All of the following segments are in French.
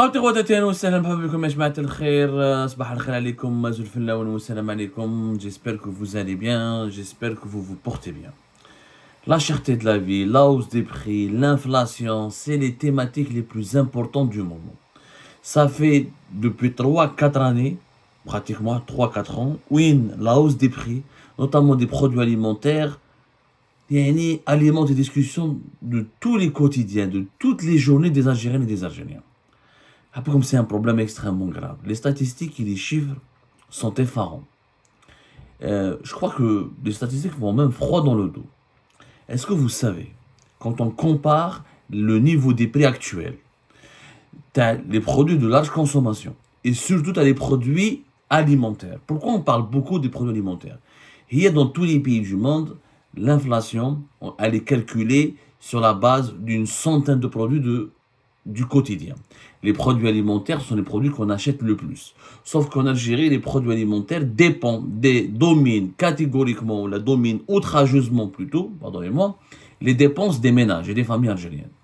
خاوتي خواتاتي اهلا وسهلا مرحبا بكم يا جماعة الخير صباح الخير عليكم زول الفلاون والسلام عليكم. J'espère que vous allez bien, j'espère que vous vous portez bien. La cherté de la vie, la hausse des prix, l'inflation, c'est les thématiques les plus importantes du moment. Ça fait depuis 3-4 années, pratiquement 3-4 ans, oui, la hausse des prix, notamment des produits alimentaires, alimente des discussions de tous les quotidiens, de toutes les journées des Algériennes et des Algériens. Un peu comme c'est un problème extrêmement grave. Les statistiques et les chiffres sont effarants. Je crois que les statistiques vont même froid dans le dos. Est-ce que vous savez, quand on compare le niveau des prix actuels, tu as les produits de large consommation et surtout tu as les produits alimentaires. Pourquoi on parle beaucoup des produits alimentaires? Il y a dans tous les pays du monde, l'inflation, elle est calculée sur la base d'une centaine de produits du quotidien. Les produits alimentaires sont les produits qu'on achète le plus. Sauf qu'en Algérie, les produits alimentaires dominent catégoriquement, la dominent outrageusement plutôt, pardonnez-moi, les dépenses des ménages et des familles algériennes.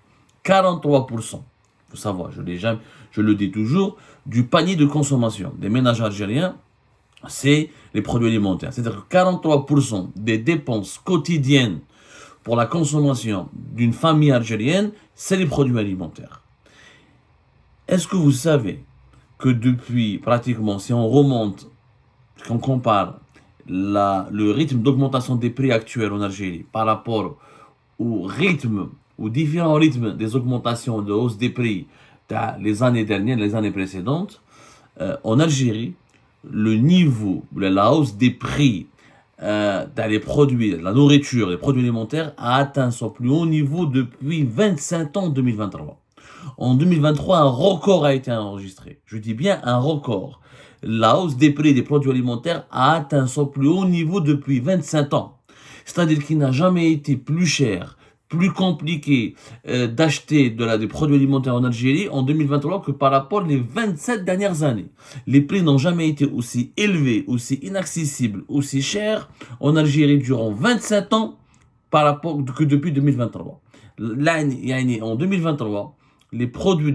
43%, il faut savoir, je le dis toujours, du panier de consommation des ménages algériens, c'est les produits alimentaires. C'est-à-dire que 43% des dépenses quotidiennes pour la consommation d'une famille algérienne, c'est les produits alimentaires. Est-ce que vous savez que depuis pratiquement, si on remonte, qu'on compare le rythme d'augmentation des prix actuels en Algérie par rapport aux différents rythmes des augmentations de hausse des prix les années dernières, les années précédentes, en Algérie, le niveau, la hausse des prix dans les produits, la nourriture, les produits alimentaires a atteint son plus haut niveau depuis 25 ans en 2023. En 2023, un record a été enregistré. Je dis bien un record. La hausse des prix des produits alimentaires a atteint son plus haut niveau depuis 25 ans. C'est-à-dire qu'il n'a jamais été plus cher, plus compliqué d'acheter des produits alimentaires en Algérie en 2023 que par rapport aux 27 dernières années. Les prix n'ont jamais été aussi élevés, aussi inaccessibles, aussi chers en Algérie durant 27 ans que depuis 2023. En 2023, les produits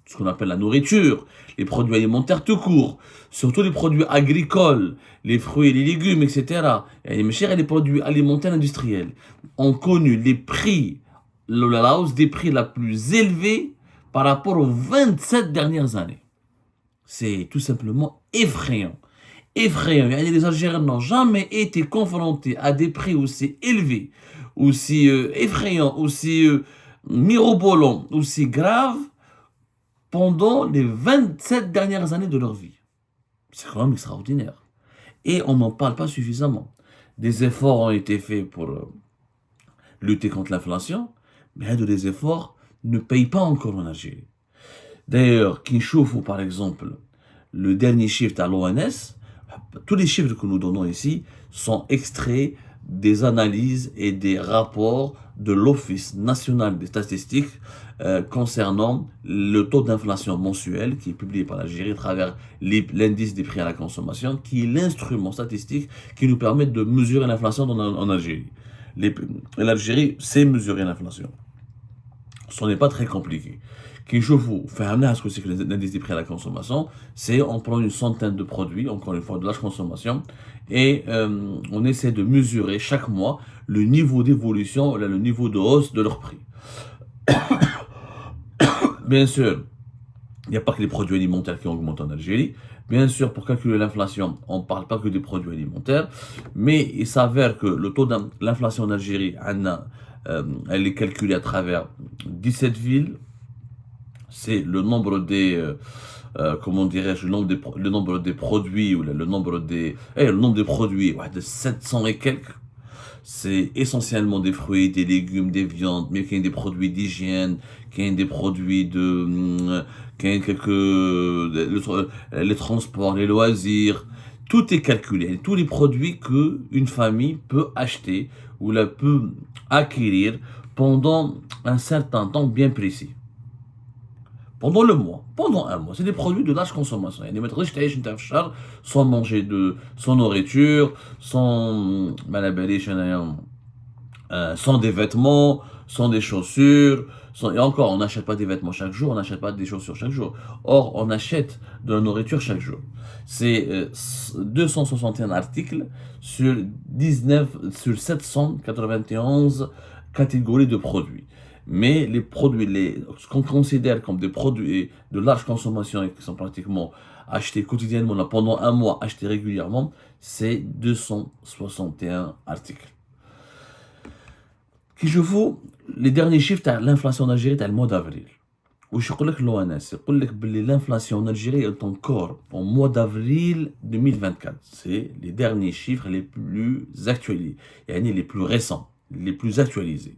ce qu'on appelle la nourriture, les produits alimentaires tout court, surtout les produits agricoles, les fruits et les légumes, etc., et les produits alimentaires industriels, ont connu les prix, la hausse des prix la plus élevée par rapport aux 27 dernières années. C'est tout simplement effrayant. Effrayant. Les Algériens n'ont jamais été confrontés à des prix aussi élevés, aussi effrayants, aussi mirobolants, aussi graves pendant les 27 dernières années de leur vie. C'est quand même extraordinaire. Et on n'en parle pas suffisamment. Des efforts ont été faits pour lutter contre l'inflation, mais des efforts ne payent pas encore en Algérie. D'ailleurs, Kinchoufou, par exemple, le dernier chiffre à l'ONS, tous les chiffres que nous donnons ici sont extraits des analyses et des rapports de l'Office national des statistiques concernant le taux d'inflation mensuel qui est publié par l'Algérie à travers l'indice des prix à la consommation, qui est l'instrument statistique qui nous permet de mesurer l'inflation en Algérie. L'Algérie sait mesurer l'inflation. Ce n'est pas très compliqué. Kinchoufou fait amener à ce que c'est que l'indice des prix à la consommation, c'est on prend une centaine de produits, encore une fois de large consommation, et on essaie de mesurer chaque mois le niveau d'évolution, le niveau de hausse de leur prix. Bien sûr, il n'y a pas que les produits alimentaires qui augmentent en Algérie. Bien sûr, pour calculer l'inflation, on ne parle pas que des produits alimentaires, mais il s'avère que le taux de l'inflation en Algérie, elle est calculée à travers 17 villes. C'est le nombre des, comment dirais-je, le nombre des produits, ou le nombre des produits, de 700 et quelques. C'est essentiellement des fruits, des légumes, des viandes, mais qu'il y a des produits d'hygiène, qu'il y a des produits les transports, les loisirs. Tout est calculé. Tous les produits qu'une famille peut acheter ou peut acquérir pendant un certain temps bien précis. Pendant un mois, c'est des produits de large consommation. Il y a des méthodes sans manger sans nourriture, sans des vêtements, sans des chaussures, Et encore, on n'achète pas des vêtements chaque jour, on n'achète pas des chaussures chaque jour. Or, on achète de la nourriture chaque jour. C'est 261 articles sur sur 791 catégories de produits. Mais les produits, ce qu'on considère comme des produits de large consommation et qui sont pratiquement achetés quotidiennement, pendant un mois, achetés régulièrement, c'est 261 articles. Qui je vous les derniers chiffres de l'inflation en Algérie le mois d'avril. وش يقول لك l'ONS يقول لك باللي l'inflation en Algérie est encore en mois d'avril 2024. C'est les derniers chiffres les plus actualisés, les plus récents, les plus actualisés.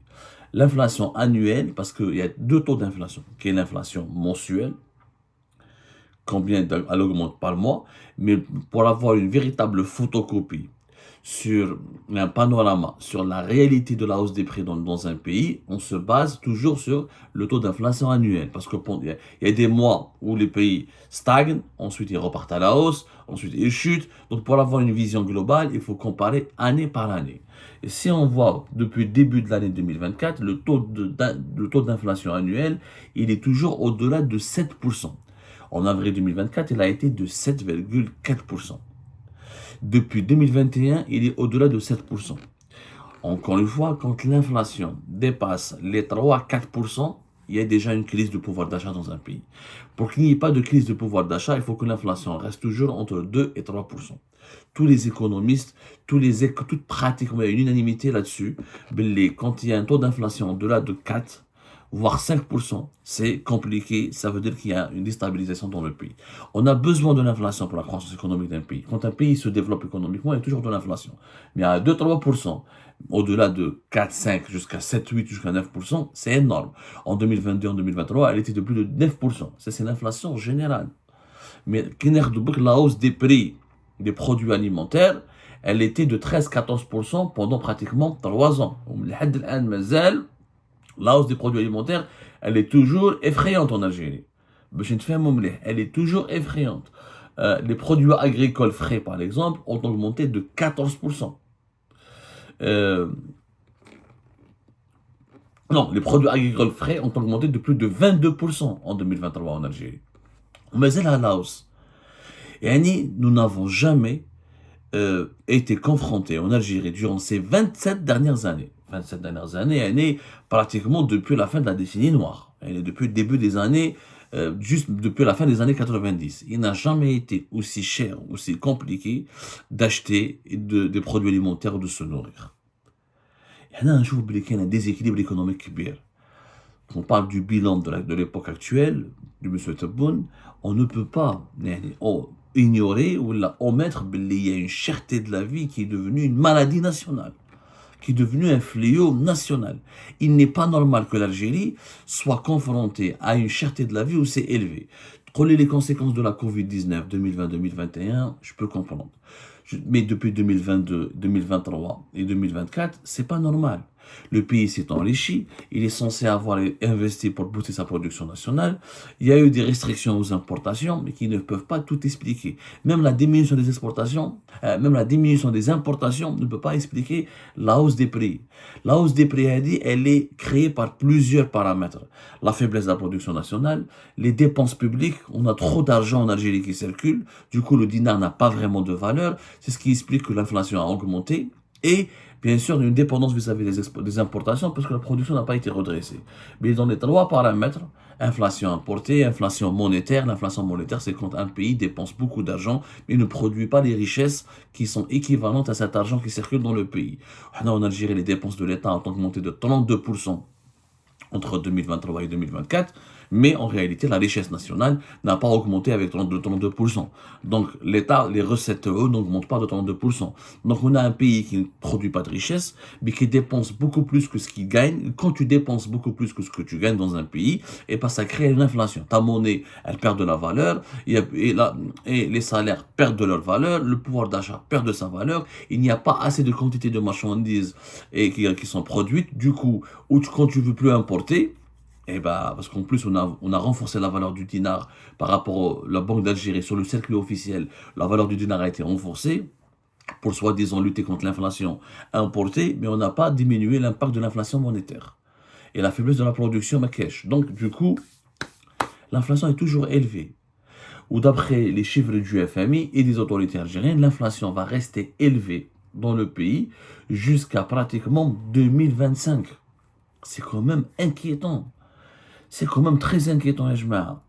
L'inflation annuelle, parce qu'il y a deux taux d'inflation, qui est l'inflation mensuelle, combien elle augmente par mois, mais pour avoir une véritable photocopie sur un panorama, sur la réalité de la hausse des prix dans un pays, on se base toujours sur le taux d'inflation annuel. Parce qu'il y a des mois où les pays stagnent, ensuite ils repartent à la hausse, ensuite ils chutent. Donc pour avoir une vision globale, il faut comparer année par année. Et si on voit depuis le début de l'année 2024, le taux d'inflation annuel, il est toujours au-delà de 7%. En avril 2024, il a été de 7,4%. Depuis 2021, il est au-delà de 7%. Encore une fois, quand l'inflation dépasse les 3 à 4%, il y a déjà une crise de pouvoir d'achat dans un pays. Pour qu'il n'y ait pas de crise de pouvoir d'achat, il faut que l'inflation reste toujours entre 2 et 3%. Tous les économistes, toute pratiquement, il y a une unanimité là-dessus. Quand il y a un taux d'inflation au-delà de 4, voire 5%, c'est compliqué, ça veut dire qu'il y a une déstabilisation dans le pays. On a besoin de l'inflation pour la croissance économique d'un pays. Quand un pays se développe économiquement, il y a toujours de l'inflation. Mais à 2-3%, au-delà de 4, 5, jusqu'à 7, 8, jusqu'à 9%, c'est énorme. En 2022, en 2023, elle était de plus de 9%. Ça, c'est l'inflation générale. Mais la hausse des prix des produits alimentaires, elle était de 13-14% pendant pratiquement 3 ans. La hausse des produits alimentaires, elle est toujours effrayante en Algérie. Elle est toujours effrayante. Les produits agricoles frais, par exemple, ont augmenté de 14%. Non, les produits agricoles frais ont augmenté de plus de 22% en 2023 en Algérie. Mais elle a la hausse. Et nous n'avons jamais été confrontés en Algérie durant ces 27 dernières années. 27 dernières années, pratiquement depuis la fin de la décennie noire. Depuis le début des années, juste depuis la fin des années 90. Il n'a jamais été aussi cher, aussi compliqué d'acheter des produits alimentaires ou de se nourrir. Il y a un déséquilibre économique bien. On parle du bilan de l'époque actuelle, du M. Tebboune, on ne peut pas ignorer ou omettre qu'il y a une cherté de la vie qui est devenue une maladie nationale, qui est devenue un fléau national. Il n'est pas normal que l'Algérie soit confrontée à une cherté de la vie aussi élevée. Prenez les conséquences de la Covid-19 2020-2021, je peux comprendre. Mais depuis 2022, 2023 et 2024, c'est pas normal. Le pays s'est enrichi, il est censé avoir investi pour booster sa production nationale. Il y a eu des restrictions aux importations, mais qui ne peuvent pas tout expliquer. Même la diminution des exportations, même la diminution des importations ne peut pas expliquer la hausse des prix. La hausse des prix, elle est créée par plusieurs paramètres. La faiblesse de la production nationale, les dépenses publiques, on a trop d'argent en Algérie qui circule, du coup le dinar n'a pas vraiment de valeur, c'est ce qui explique que l'inflation a augmenté, et bien sûr, une dépendance vis-à-vis des importations parce que la production n'a pas été redressée. Mais dans les 3 paramètres, inflation importée, inflation monétaire, l'inflation monétaire, c'est quand un pays dépense beaucoup d'argent mais ne produit pas les richesses qui sont équivalentes à cet argent qui circule dans le pays. En Algérie, les dépenses de l'État ont augmenté de 32% entre 2023 et 2024, mais en réalité, la richesse nationale n'a pas augmenté avec 32%. Donc, l'État, les recettes, eux, n'augmentent pas de 32%. Donc, on a un pays qui ne produit pas de richesse, mais qui dépense beaucoup plus que ce qu'il gagne. Quand tu dépenses beaucoup plus que ce que tu gagnes dans un pays, et ça crée une inflation. Ta monnaie, elle perd de la valeur, et les salaires perdent de leur valeur, le pouvoir d'achat perd de sa valeur, il n'y a pas assez de quantité de marchandises qui sont produites. Du coup, quand tu veux plus importer, parce qu'en plus, on a renforcé la valeur du dinar par rapport à la Banque d'Algérie. Sur le circuit officiel, la valeur du dinar a été renforcée pour soi-disant lutter contre l'inflation importée, mais on n'a pas diminué l'impact de l'inflation monétaire. Et la faiblesse de la production, ma cache. Donc, du coup, l'inflation est toujours élevée. Ou d'après les chiffres du FMI et des autorités algériennes, l'inflation va rester élevée dans le pays jusqu'à pratiquement 2025. C'est quand même inquiétant. C'est quand même très inquiétant, ya jma'a.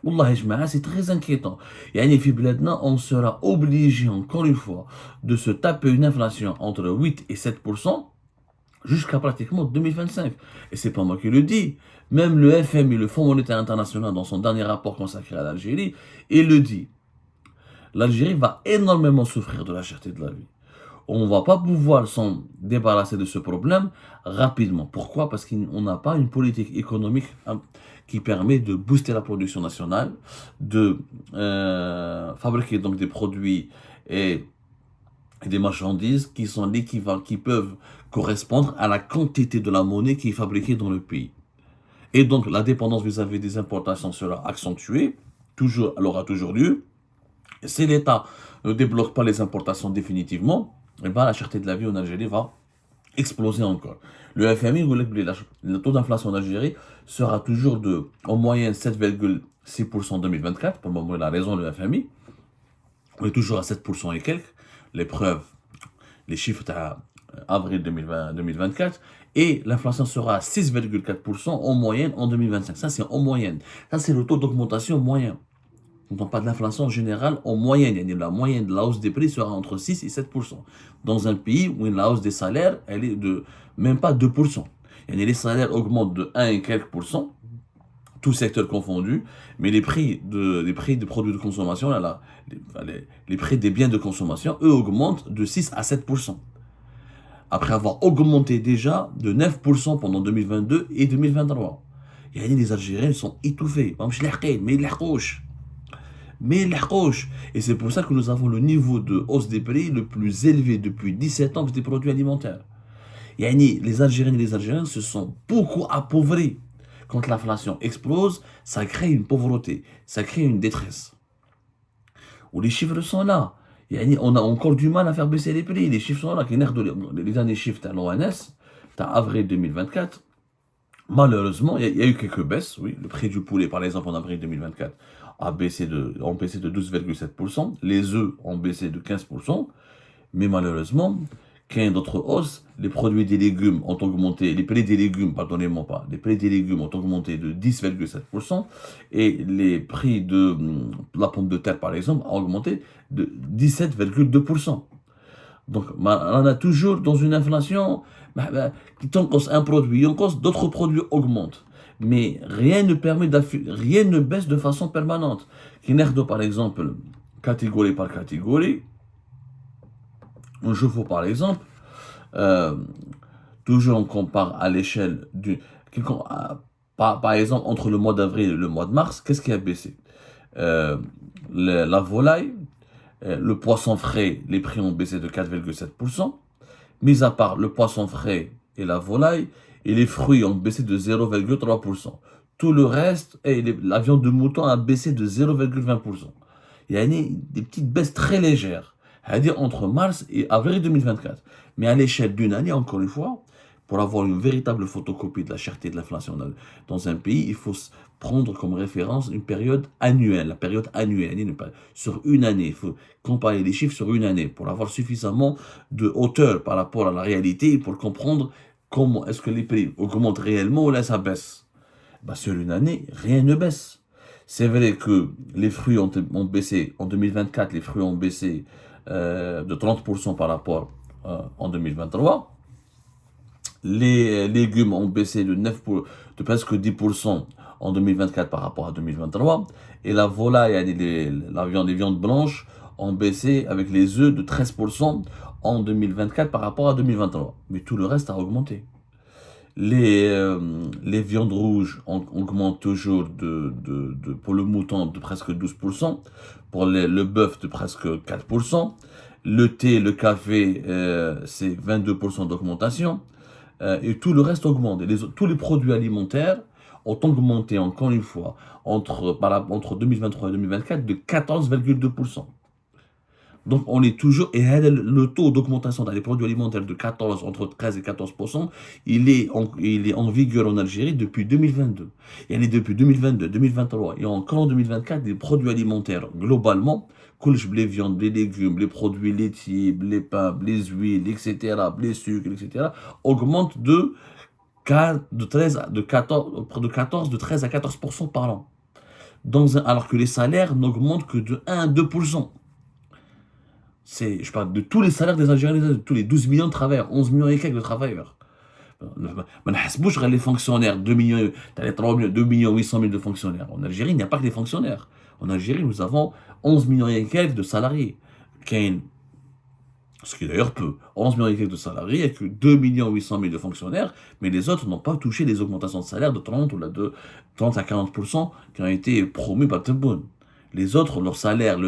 Wallah, ya jma'a, c'est très inquiétant. Yani, fi bladna, on sera obligé, encore une fois, de se taper une inflation entre 8 et 7% jusqu'à pratiquement 2025. Et c'est pas moi qui le dis. Même le FMI, le Fonds monétaire international, dans son dernier rapport consacré à l'Algérie, il le dit. L'Algérie va énormément souffrir de la cherté de la vie. On ne va pas pouvoir s'en débarrasser de ce problème rapidement. Pourquoi? Parce qu'on n'a pas une politique économique qui permet de booster la production nationale, de fabriquer donc des produits et des marchandises qui sont l'équivalent, qui peuvent correspondre à la quantité de la monnaie qui est fabriquée dans le pays. Et donc la dépendance vis-à-vis des importations sera accentuée, elle aura toujours lieu. Et si l'État ne débloque pas les importations définitivement, et ben la cherté de la vie en Algérie va exploser encore. Le FMI, le taux d'inflation en Algérie sera toujours en moyenne 7,6% en 2024. Pour le moment, il a raison, le FMI. On est toujours à 7% et quelques. Les preuves, les chiffres d'avril 2024. Et l'inflation sera à 6,4% en moyenne en 2025. Ça, c'est en moyenne. Ça, c'est le taux d'augmentation moyen. On ne parle pas de l'inflation générale en moyenne. La moyenne de la hausse des prix sera entre 6 et 7%. Dans un pays où la hausse des salaires, elle est de même pas 2%. Les salaires augmentent de 1 et quelques %, tout secteur confondu, mais les prix des produits de consommation, les prix des biens de consommation, eux, augmentent de 6 à 7%. Après avoir augmenté déjà de 9% pendant 2022 et 2023. Les Algériens sont étouffés. Et c'est pour ça que nous avons le niveau de hausse des prix le plus élevé depuis 17 ans des produits alimentaires. Les Algériennes et les Algériens se sont beaucoup appauvris. Quand l'inflation explose, ça crée une pauvreté, ça crée une détresse. Où les chiffres sont là. On a encore du mal à faire baisser les prix. Les chiffres sont là. Les années chiffres à l'ONS, avril 2024. Malheureusement, il y a eu quelques baisses. Oui, le prix du poulet, par exemple, en avril 2024, ont baissé de 12,7%. Les œufs ont baissé de 15%. Mais malheureusement, qu'il y ait d'autres hausses, les produits des légumes ont augmenté, les prix des légumes, pardonnez-moi pas, les prix des légumes ont augmenté de 10,7% et les prix de la pomme de terre, par exemple, ont augmenté de 17,2%. Donc, on a toujours dans une inflation, tant un produit, d'autres produits augmentent. Mais rien ne baisse de façon permanente. Par exemple, catégorie par catégorie, un chevaux par exemple, toujours on compare à l'échelle par exemple entre le mois d'avril et le mois de mars, qu'est-ce qui a baissé? La volaille, le poisson frais, les prix ont baissé de 4,7%, mis à part le poisson frais et la volaille, et les fruits ont baissé de 0,3%. Tout le reste, la viande de mouton a baissé de 0,20%. Il y a des petites baisses très légères. C'est-à-dire entre mars et avril 2024. Mais à l'échelle d'une année, encore une fois, pour avoir une véritable photocopie de la cherté de l'inflation dans un pays, il faut prendre comme référence une période annuelle. La période annuelle, sur une année. Il faut comparer les chiffres sur une année pour avoir suffisamment de hauteur par rapport à la réalité et pour comprendre comment est-ce que les prix augmentent réellement ou là ça baisse. Sur une année, rien ne baisse. C'est vrai que les fruits ont baissé. En 2024, les fruits ont baissé de 30% par rapport en 2023. Les légumes ont baissé de presque 10% en 2024 par rapport à 2023. Et la volaille, les viandes blanches ont baissé avec les œufs de 13% en 2024 par rapport à 2023. Mais tout le reste a augmenté. Les viandes rouges augmentent toujours pour le mouton de presque 12%, pour le bœuf de presque 4%, le thé, le café, c'est 22% d'augmentation, et tout le reste augmente. Tous les produits alimentaires ont augmenté encore une fois entre 2023 et 2024 de 14,2%. Donc on est toujours, et le taux d'augmentation dans les produits alimentaires de 14, entre 13 et 14%, il est en vigueur en Algérie depuis 2022. Et depuis 2022, 2023 et encore en 2024, les produits alimentaires globalement, les viandes, les légumes, les produits laitiers, les pains, les huiles, etc., les sucres, etc., augmentent de 13 à 14% par an. Alors que les salaires n'augmentent que de 1 à 2%. Je parle de tous les salaires des Algériens, de tous les 12 millions de travailleurs, 11 millions et quelques de travailleurs. ما نحسبوش غير les fonctionnaires, 2 millions, 3 millions, 2 millions 800 000 de fonctionnaires. En Algérie, il n'y a pas que les fonctionnaires. En Algérie, nous avons 11 millions et quelques de salariés. Ce qui est d'ailleurs peu. 11 millions et quelques de salariés et que 2 millions 800 000 de fonctionnaires, mais les autres n'ont pas touché les augmentations de salaire de 30 ou de 30 à 40% qui ont été promues par Tebboune. Les autres, le salaire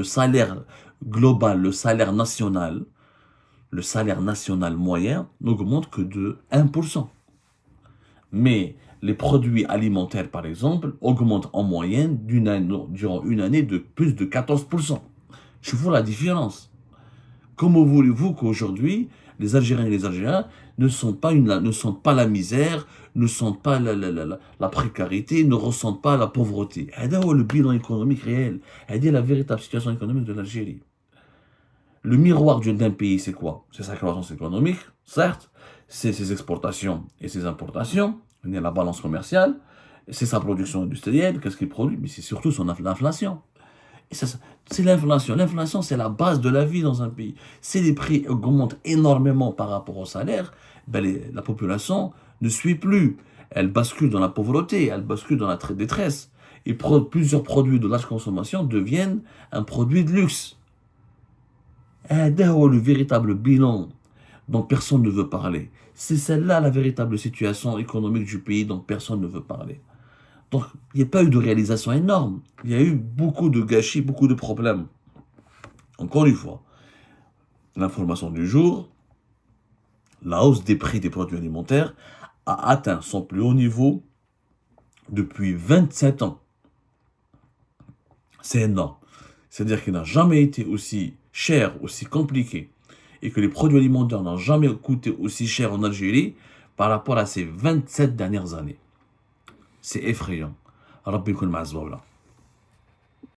global, le salaire national moyen n'augmente que de 1%. Mais les produits alimentaires, par exemple, augmentent en moyenne durant une année de plus de 14%. Je vois la différence. Comment voulez-vous qu'aujourd'hui, les Algériens et les Algériens ne sentent pas la misère, ne sentent pas la précarité, ne ressentent pas la pauvreté? C'est le bilan économique réel. C'est la véritable situation économique de l'Algérie. Le miroir d'un pays, c'est quoi? C'est sa croissance économique, certes, c'est ses exportations et ses importations, la balance commerciale, c'est sa production industrielle, qu'est-ce qu'il produit, mais c'est surtout l'inflation. Et ça, c'est l'inflation. L'inflation, c'est la base de la vie dans un pays. Si les prix augmentent énormément par rapport au salaire, la population ne suit plus. Elle bascule dans la pauvreté, elle bascule dans la détresse. Et plusieurs produits de large consommation deviennent un produit de luxe. Le véritable bilan dont personne ne veut parler. C'est celle-là la véritable situation économique du pays dont personne ne veut parler. Donc, il n'y a pas eu de réalisation énorme. Il y a eu beaucoup de gâchis, beaucoup de problèmes. Encore une fois, l'information du jour, la hausse des prix des produits alimentaires a atteint son plus haut niveau depuis 27 ans. C'est énorme. C'est-à-dire qu'il n'a jamais été aussi cher, aussi compliqué, et que les produits alimentaires n'ont jamais coûté aussi cher en Algérie par rapport à ces 27 dernières années. C'est effrayant. ربي يكون مع الزوالة.